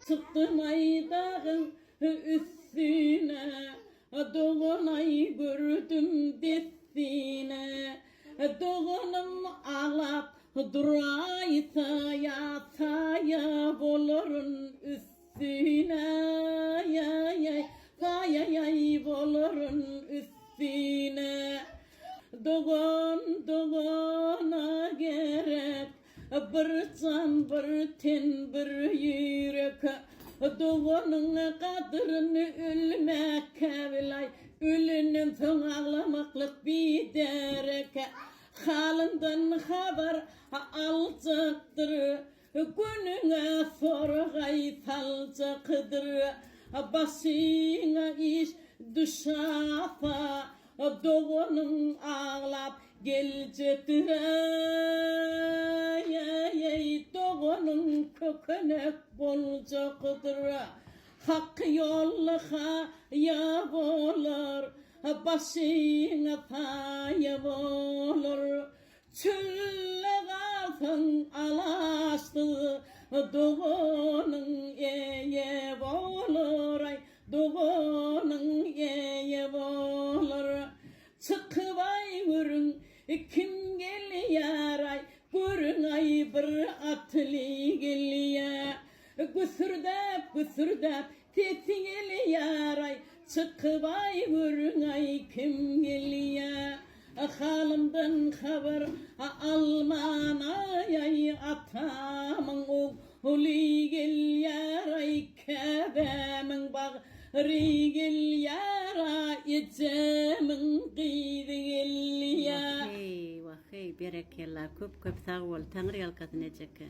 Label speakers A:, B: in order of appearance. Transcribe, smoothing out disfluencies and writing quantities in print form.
A: Çıktım ay dağın üstüne, Dolunay gördüm desine. Doğunum ağlap duraysa yataya bolurun üstüne. Yay bolurun üstüne. Doğuna gerek bir can bir ten bir yürek. Doğunun kadrini ölmek kevlay, ölünün son ağlamaklık bir derek. Halından haber alacaktır, gününe sorgay salacaktır. Başına iş düşafa, doğunun ağlap gelecektir. Doğunun kökenek bolacaktır. Hak yolluğa ya olur, başına paya olur. Çölle kalsın alaştı, doğunun eye olur. Doğunun eye olur. Çıkıp ay görün kim geliyor, görün ay bir atlı geliyor. Güsürdep teti geliyor, çıkıp ay görün ay kim geliyor. Halimden haber almanay, atamın oğlu geliyor, kebemin bağrı geliyor, içemin kıydı geliyor.
B: Vahey, berekeler, köp sağ ol, Tanrı yalkasın eceke.